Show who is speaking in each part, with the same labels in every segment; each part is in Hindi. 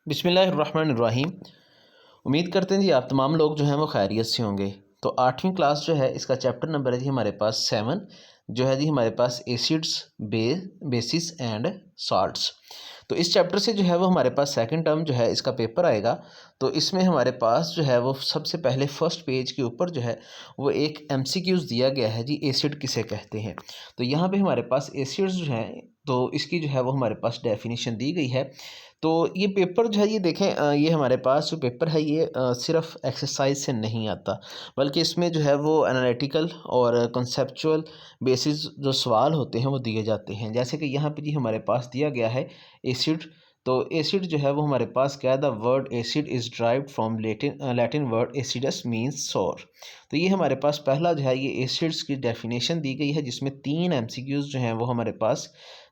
Speaker 1: बिस्मिल्लाहिर्रहमानिर्रहीम। उम्मीद करते हैं जी आप तमाम लोग जो हैं वो खैरियत से होंगे। तो 8वीं क्लास जो है इसका चैप्टर नंबर है जी हमारे पास 7 जो है जी हमारे पास एसिड्स बेसिस एंड साल्ट्स। तो इस चैप्टर से जो है वो हमारे पास सेकंड टर्म जो है इसका पेपर आएगा। तो इसमें हमारे पास जो है वो सबसे पहले फर्स्ट पेज के ऊपर जो है वो एक एमसीक्यूज़ दिया गया है जी, एसिड किसे कहते हैं। तो यहाँ पे हमारे पास एसिड्स जो हैं तो इसकी जो है वो हमारे पास डेफिनेशन दी गई है। तो ये पेपर जो है ये देखें, ये हमारे पास जो पेपर है ये सिर्फ एक्सरसाइज से नहीं आता, बल्कि इसमें जो है वो एनालिटिकल और कॉन्सेप्चुअल बेसिस जो सवाल होते हैं वो दिए जाते हैं। जैसे कि यहाँ पे जी हमारे पास दिया गया है एसिड। तो एसिड जो है वो हमारे पास क्या है, the word acid is derived from Latin word acidus means सोर। तो ये हमारे पास पहला जो है ये एसिड्स की डेफिनेशन दी गई है, जिसमें 3 एमसीक्यूज़ जो हैं वो हमारे पास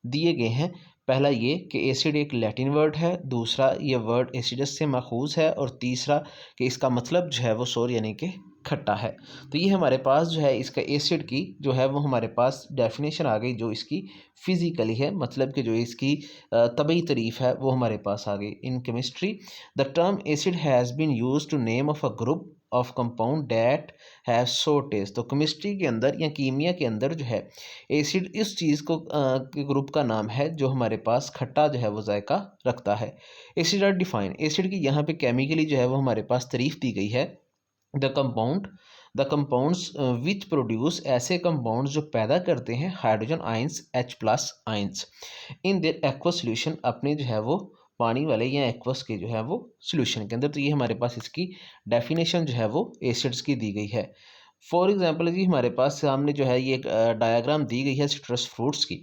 Speaker 1: दिए गए हैं। पहला ये कि एसिड एक लैटिन वर्ड है, दूसरा ये वर्ड एसिडस से माखूज़ है, और तीसरा कि इसका मतलब जो है वो सोर यानी कि खट्टा है। तो ये हमारे पास जो है इसका एसिड की जो है वो हमारे पास डेफिनेशन आ गई, जो इसकी फ़िज़िकली है, मतलब कि जो इसकी तबई तारीफ़ है वो हमारे पास आ गई। In chemistry the term acid has been used to name of a group of compound that have sour taste. तो केमिस्ट्री के अंदर या कीमिया के अंदर जो है एसिड इस चीज़ को के ग्रुप का नाम है जो हमारे पास खट्टा जो है वो जायका रखता है। एसिड आर डिफाइन, एसिड की यहाँ पे केमिकली जो है वो हमारे पास तारीफ़ दी गई है। The compound the compounds which produce, ऐसे कंपाउंड्स जो पैदा करते हैं hydrogen ions H+ ions in their aqua solution, अपने जो है वो पानी वाले या एक्वस के जो है वो सोल्यूशन के अंदर। तो ये हमारे पास इसकी डेफिनेशन जो है वो एसिड्स की दी गई है। फॉर एग्जांपल जी हमारे पास सामने जो है ये एक डायग्राम दी गई है सिट्रस फ्रूट्स की।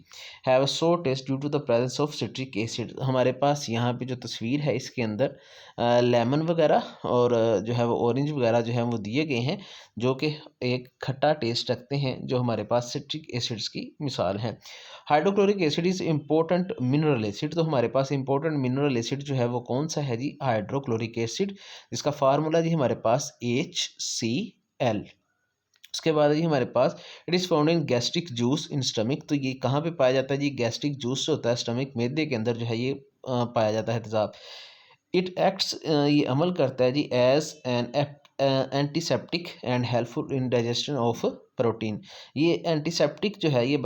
Speaker 1: Have a sour taste due to the presence of citric acid. हमारे पास यहाँ पे जो तस्वीर है इसके अंदर लेमन वगैरह और जो है वो ऑरेंज वगैरह जो है वो दिए गए हैं, जो कि एक खट्टा टेस्ट रखते हैं, जो हमारे पास सिट्रिक एसिड्स की मिसाल है। Hydrochloric acid is important mineral acid. तो हमारे पास इंपॉर्टेंट मिनरल एसिड जो है वो कौन सा है जी, हाइड्रोक्लोरिक एसिड, जिसका फार्मूला जी हमारे पास HCl। उसके बाद है जी हमारे पास it is found in gastric juice in stomach. तो ये कहाँ पे पाया जाता है जी, गैस्ट्रिक जूस जो होता है स्टमक मैदे के अंदर जो है ये पाया जाता है तेज़ाब। इट एक्ट्स, ये अमल करता है जी as an antiseptic and helpful in digestion of protein. ये एंटीसेप्टिक जो है ये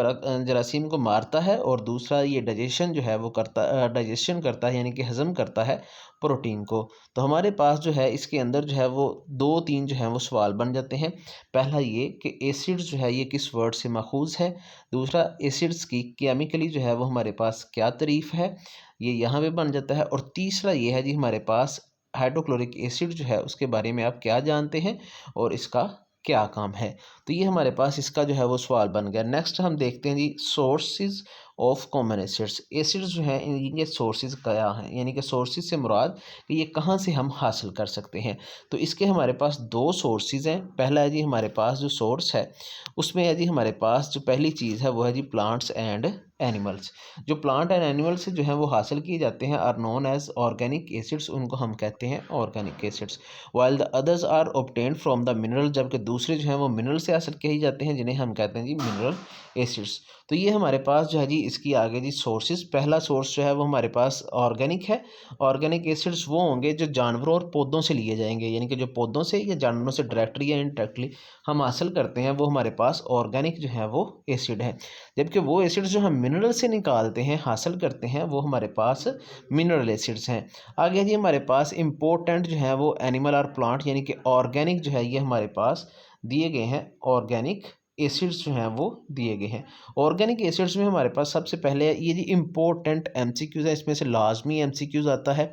Speaker 1: जरासीम को मारता है, और दूसरा ये डाइजेशन जो है वो डाइजेशन करता है, यानी कि हज़म करता है प्रोटीन को। तो हमारे पास जो है इसके अंदर जो है वो 2-3 जो है वो सवाल बन जाते हैं। पहला ये कि एसिड्स जो है ये किस वर्ड से माखूज़ है, दूसरा एसिड्स की केमिकली जो है वो हमारे पास क्या तारीफ़ है, ये यहाँ पे बन जाता है, और तीसरा ये है जी हमारे पास हाइड्रोक्लोरिक एसिड जो है उसके बारे में आप क्या जानते हैं और इसका क्या काम है। तो ये हमारे पास इसका जो है वो सवाल बन गया। नेक्स्ट हम देखते हैं जी sources of common acids. Acids जो हैं इनके सोर्सेज क्या हैं, यानी कि सोर्सेज से मुराद कि ये कहाँ से हम हासिल कर सकते हैं। तो इसके हमारे पास 2 सोर्सेज हैं। पहला है जी हमारे पास जो सोर्स है उसमें है जी हमारे पास जो पहली चीज़ है वो है जी प्लांट्स एंड एनिमल्स। जो प्लांट एंड एनिमल से जो है वो हासिल किए जाते हैं are known as organic acids, उनको हम कहते हैं organic acids. While the others are obtained from the mineral, जबकि दूसरे जो हैं वो मिनरल से हासिल किए जाते हैं, जिन्हें हम कहते हैं जी मिनरल एसिड्स। तो ये हमारे पास जो है जी इसकी आगे जी सोर्सेज, पहला सोर्स जो है वो हमारे पास ऑर्गेनिक है। ऑर्गेनिक एसिड्स वो होंगे जो जानवरों और पौधों से लिए जाएंगे, यानी कि जो पौधों से या जानवरों से डायरेक्टली या इनडायरेक्टली हम हासिल करते हैं, वो हमारे पास ऑर्गेनिक जो है वो एसिड है। जबकि वो एसिड्स जो हम मिनरल से निकालते हैं, हासिल करते हैं, वो हमारे पास मिनरल एसिड्स हैं। आगे जी हमारे पास इम्पोर्टेंट जो है वो एनिमल और प्लांट, यानी कि ऑर्गेनिक जो है ये हमारे पास दिए गए हैं, ऑर्गेनिक एसिड्स जो हैं वो दिए गए हैं। ऑर्गेनिक एसिड्स में हमारे पास सबसे पहले ये जी इम्पोर्टेंट एमसीक्यूज़ है, इसमें से लाजमी एमसीक्यूज़ आता है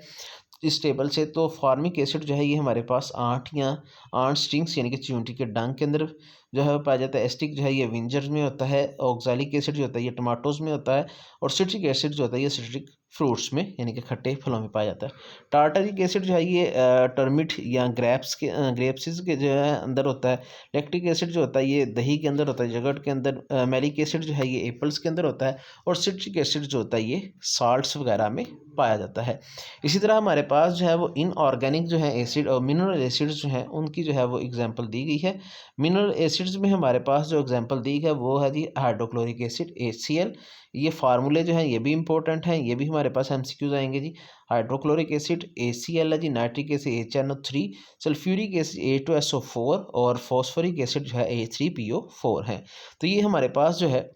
Speaker 1: इस टेबल से। तो फार्मिक एसिड जो है ये हमारे पास 8 स्टिंग्स यानी कि चींटी के डंक के अंदर जो है पाया जाता है। एस्टिक जो है ये विंजर में होता है। ऑक्जेलिक एसिड जो होता है ये टमाटोज में होता है, और सिट्रिक एसिड जो होता है ये सिट्रिक फ्रूट्स में यानी कि खट्टे फलों में पाया जाता है। टार्टरिक एसिड जो है ये टर्मिट या ग्रेप्सिस के जो है अंदर होता है। लैक्टिक एसिड जो होता है ये दही के अंदर होता है, जगट के अंदर। मैलिक एसिड जो है ये एप्पल्स के अंदर होता है, और सिट्रिक एसिड जो होता है ये साल्ट्स वगैरह में पाया जाता है। इसी तरह हमारे पास जो है वो इनऑर्गेनिक जो है एसिड और मिनरल एसिड्स जो हैं उनकी जो है वो एग्जांपल दी गई है। मिनरल एसिड्स में हमारे पास जो एग्जांपल दी है वो है जी हाइड्रोक्लोरिक एसिड HCl। ये फार्मूले जो हैं ये भी इंपॉर्टेंट हैं, ये भी हमारे हमारे पास MCQs आएंगे जी। हाइड्रोक्लोरिक एसिड ACl है जी, nitric acid HNO3, sulphuric acid A2SO4 और फॉस्फोरिक एसिड जो है A3PO4 है। तो ये हमारे पास जो है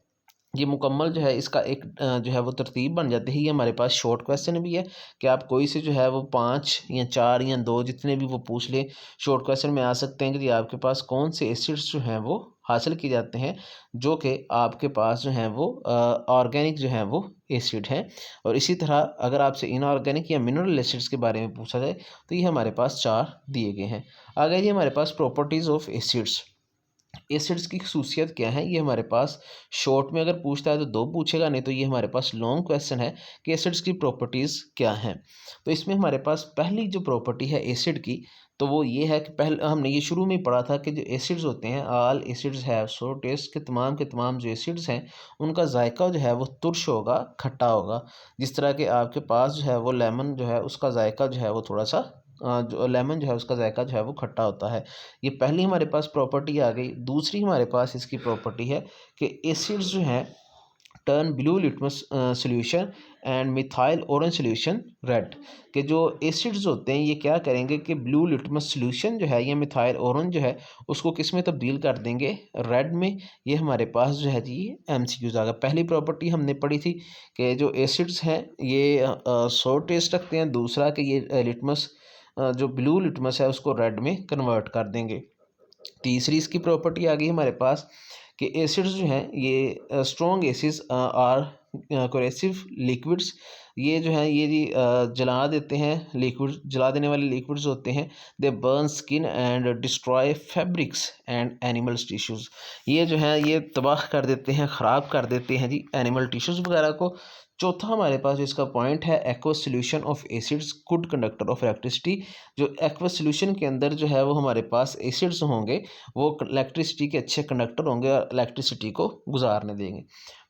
Speaker 1: ये मुकम्मल जो है इसका एक जो है वो तरतीब बन जाती है। ये हमारे पास शॉर्ट क्वेश्चन भी है कि आप कोई से जो है वो 5 या 4 या 2 जितने भी वो पूछ लें, शॉर्ट क्वेश्चन में आ सकते हैं कि जी आपके पास कौन से एसिड्स जो हैं वो हासिल किए जाते हैं जो कि आपके पास जो हैं वो ऑर्गेनिक जो हैं वो एसिड हैं। और इसी तरह अगर आपसे इनऑर्गेनिक या मिनरल एसिड्स के बारे में पूछा जाए तो ये हमारे पास 4 दिए गए हैं। आगे जी हमारे पास प्रॉपर्टीज़ ऑफ एसिड्स। एसिड्स की खसूसियत क्या है, ये हमारे पास शॉर्ट में अगर पूछता है तो 2 पूछेगा, नहीं तो ये हमारे पास लॉन्ग क्वेश्चन है कि एसिड्स की प्रॉपर्टीज़ क्या हैं। तो इसमें हमारे पास पहली जो प्रॉपर्टी है एसिड की, तो वो ये है कि पहले हमने ये शुरू में ही पढ़ा था कि जो एसिड्स होते हैं, all acids have sour taste, के तमाम जो एसिड्स हैं उनका जायका जो है वो तुर्श होगा, खट्टा होगा। जिस तरह के आपके पास जो है वो लेमन जो है उसका जायका जो है वो थोड़ा सा जो लेमन जो है उसका जायका जो है वो खट्टा होता है। ये पहली हमारे पास प्रॉपर्टी आ गई। दूसरी हमारे पास इसकी प्रॉपर्टी है कि एसिड्स जो हैं turn blue litmus solution and methyl orange solution red. के जो एसिड्स होते हैं ये क्या करेंगे कि ब्लू लिटमस सोल्यूशन जो है या मिथाइल ऑरेंज जो है उसको किस में तब्दील कर देंगे, रेड में। ये हमारे पास जो है जी MCQs आ गया। पहली प्रॉपर्टी हमने पढ़ी थी कि जो एसिड्स हैं ये सोर टेस्ट रखते हैं, दूसरा कि ये लिटमस जो ब्लू लिटमस है उसको रेड में कन्वर्ट कर देंगे। तीसरी इसकी प्रॉपर्टी आ गई हमारे पास कि एसिड्स जो हैं ये strong acids are corrosive liquids. ये जो हैं ये जी जला देते हैं, लिक्विड जला देने वाले लिक्विड्स होते हैं। दे burn skin and destroy fabrics and animals tissues. ये जो है ये तबाह कर देते हैं, ख़राब कर देते हैं जी एनिमल टिश्यूज़ वगैरह को। चौथा हमारे पास जो इसका पॉइंट है, aqueous solution of acids good conductor of electricity. जो एक्वस सोल्यूशन के अंदर जो है वो हमारे पास एसिड्स होंगे वो इलेक्ट्रिसिटी के अच्छे कंडक्टर होंगे और इलेक्ट्रिसिटी को गुजारने देंगे।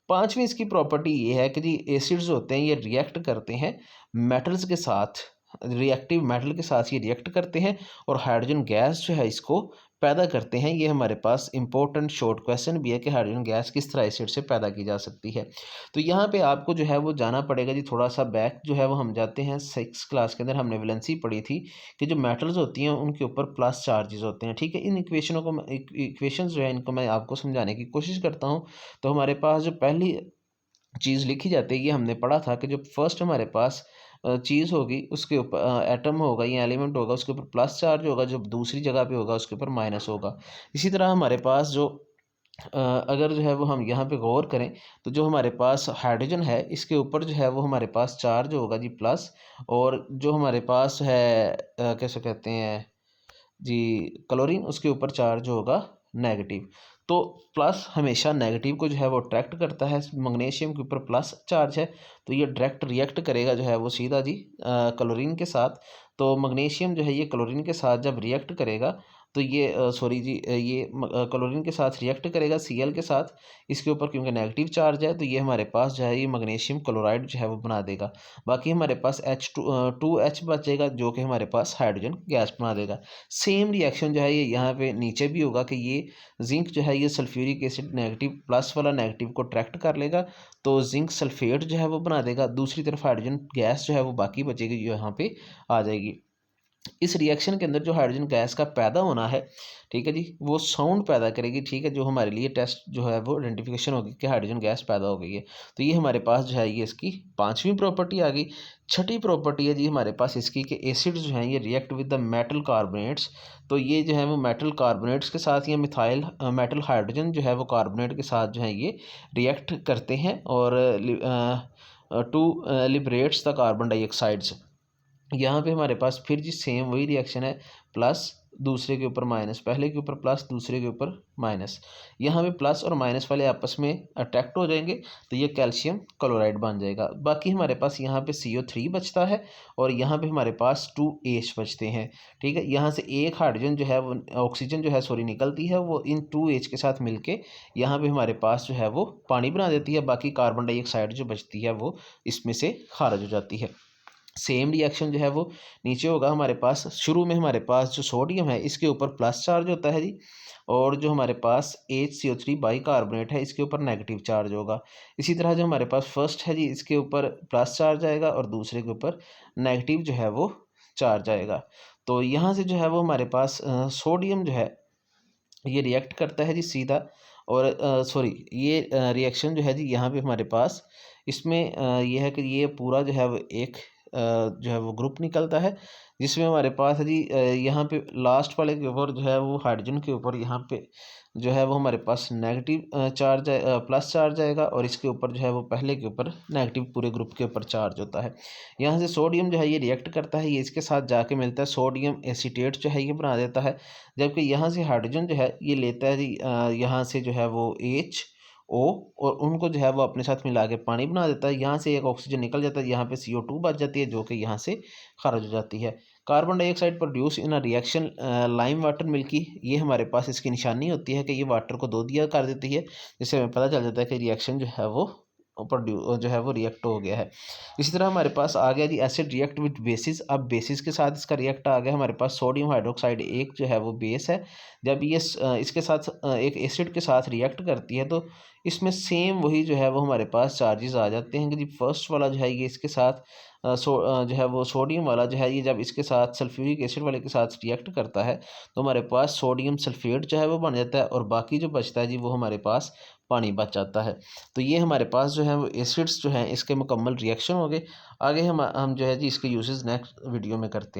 Speaker 1: पांचवी इसकी प्रॉपर्टी ये है कि जी एसिड्स होते हैं ये रिएक्ट करते हैं मेटल्स के साथ, रिएक्टिव मेटल के साथ ये रिएक्ट करते हैं और हाइड्रोजन गैस जो है इसको पैदा करते हैं। ये हमारे पास इंपॉर्टेंट शॉर्ट क्वेश्चन भी है कि हाइड्रोजन गैस किस तरह एसिड से पैदा की जा सकती है। तो यहाँ पे आपको जो है वो जाना पड़ेगा जी, थोड़ा सा बैक जो है वो हम जाते हैं 6 क्लास के अंदर हमने वैलेंसी पढ़ी थी कि जो मेटल्स होती हैं उनके ऊपर प्लस चार्जेस होते हैं। ठीक है, इन इक्वेशनों को इक्वेशंस जो है इनको मैं आपको समझाने की कोशिश करता हूँ। तो हमारे पास जो पहली चीज़ लिखी जाती है ये हमने पढ़ा था कि जो फर्स्ट हमारे पास चीज़ होगी उसके ऊपर एटम होगा या एलिमेंट होगा उसके ऊपर प्लस चार्ज होगा, जो दूसरी जगह पे होगा उसके ऊपर माइनस होगा। इसी तरह हमारे पास जो अगर जो है वो हम यहाँ पे गौर करें तो जो हमारे पास हाइड्रोजन है इसके ऊपर जो है वो हमारे पास चार्ज होगा जी प्लस, और जो हमारे पास है कैसे कहते हैं जी क्लोरीन, उसके ऊपर चार्ज होगा नेगेटिव। तो प्लस हमेशा नेगेटिव को जो है वो अट्रैक्ट करता है। मैग्नीशियम के ऊपर प्लस चार्ज है तो ये डायरेक्ट रिएक्ट करेगा जो है वो सीधा जी क्लोरीन के साथ। तो मैग्नीशियम जो है ये क्लोरीन के साथ जब रिएक्ट करेगा तो ये सॉरी जी ये क्लोरीन के साथ रिएक्ट करेगा Cl के साथ, इसके ऊपर क्योंकि नेगेटिव चार्ज है तो ये हमारे पास जो है ये मैग्नीशियम क्लोराइड जो है वो बना देगा। बाकी हमारे पास H2H बचेगा जो कि हमारे पास हाइड्रोजन गैस बना देगा। सेम रिएक्शन जो है ये यहाँ पे नीचे भी होगा कि ये जिंक जो है ये सल्फ्यूरिक एसिड नेगेटिव प्लस वाला नेगेटिव को अट्रैक्ट कर लेगा तो जिंक सल्फेट जो है वो बना देगा। दूसरी तरफ हाइड्रोजन गैस जो है वो बाकी बचेगी जो यहाँ पे आ जाएगी। इस रिएक्शन के अंदर जो हाइड्रोजन गैस का पैदा होना है, ठीक है जी, वो साउंड पैदा करेगी। ठीक है, जो हमारे लिए टेस्ट जो है वो आइडेंटिफिकेशन होगी कि हाइड्रोजन गैस पैदा हो गई है। तो ये हमारे पास जो है ये इसकी पांचवी प्रॉपर्टी आ गई। छठी प्रॉपर्टी है जी हमारे पास इसकी कि एसिड जो हैं ये react with the metal carbonates. तो ये जो है वो मेटल कार्बोनेट्स के साथ या मिथाइल मेटल हाइड्रोजन जो है वो कार्बोनेट के साथ जो है ये रिएक्ट करते हैं और to liberates the carbon dioxides. यहाँ पे हमारे पास फिर जी सेम वही रिएक्शन है, प्लस दूसरे के ऊपर माइनस, पहले के ऊपर प्लस दूसरे के ऊपर माइनस। यहाँ पे प्लस और माइनस वाले आपस में अट्रैक्ट हो जाएंगे तो ये कैल्शियम क्लोराइड बन जाएगा। बाकी हमारे पास यहाँ पे CO3 बचता है और यहाँ पे हमारे पास 2H बचते हैं। ठीक है, यहाँ से एक हाइड्रोजन जो है वो ऑक्सीजन जो है सॉरी निकलती है, वो इन 2H के साथ मिलके यहाँ पे हमारे पास जो है वो पानी बना देती है। बाकी कार्बन डाइऑक्साइड जो बचती है वो इसमें से खारिज हो जाती है। सेम रिएक्शन जो है वो नीचे होगा हमारे पास। शुरू में हमारे पास जो सोडियम है इसके ऊपर प्लस चार्ज होता है जी, और जो हमारे पास HCO3 बाइकार्बोनेट है इसके ऊपर नेगेटिव चार्ज होगा। इसी तरह जो हमारे पास फर्स्ट है जी इसके ऊपर प्लस चार्ज आएगा और दूसरे के ऊपर नेगेटिव जो है वो चार्ज आएगा। तो यहाँ से जो है वो हमारे पास सोडियम जो है ये रिएक्ट करता है जी सीधा, और सॉरी ये रिएक्शन जो है जी यहाँ पे हमारे पास इसमें ये है कि ये पूरा जो है वो एक जो है वो ग्रुप निकलता है, जिसमें हमारे पास है जी यहाँ पे लास्ट वाले के ऊपर जो है वो हाइड्रोजन के ऊपर यहाँ पे जो है वो हमारे पास नेगेटिव चार्ज प्लस चार्ज आएगा, और इसके ऊपर जो है वो पहले के ऊपर नेगेटिव पूरे ग्रुप के ऊपर चार्ज होता है। यहाँ से सोडियम जो है ये रिएक्ट करता है, ये इसके साथ जाके मिलता है, सोडियम एसीटेट जो है ये बना देता है। जबकि यहाँ से हाइड्रोजन जो है ये लेता है जी यहाँ से जो है वो HO, और उनको जो है वो अपने साथ मिला के पानी बना देता है। यहाँ से एक ऑक्सीजन निकल जाता है, यहाँ पे CO2 बच जाती है जो कि यहाँ से खारिज हो जाती है। Carbon dioxide produce in a reaction lime water milky, ये हमारे पास इसकी निशानी होती है कि ये वाटर को दो दिया कर देती है, जिससे हमें पता चल जाता है कि रिएक्शन जो है वो जो है वो रिएक्ट हो गया है। इसी तरह हमारे पास आ गया जी एसिड रिएक्ट विद बेसिस। अब बेसिस के साथ इसका रिएक्ट आ गया हमारे पास सोडियम हाइड्रोक्साइड, एक जो है वो बेस है। जब ये इसके साथ एक एसिड के साथ रिएक्ट करती है तो इसमें सेम वही जो है वो हमारे पास चार्जेस आ जाते हैं कि जी फर्स्ट वाला जो है ये इसके साथ जो है वो सोडियम वाला जो है ये जब इसके साथ सल्फ्यूरिक एसिड वाले के साथ रिएक्ट करता है तो हमारे पास सोडियम सल्फेट जो है वो बन जाता है, और बाकी जो बचता है जी वो हमारे पास पानी बच जाता है। तो ये हमारे पास जो है वो एसिड्स जो हैं इसके मुकम्मल रिएक्शन हो गए। आगे हम जो है जी इसके यूजेस नेक्स्ट वीडियो में करते हैं।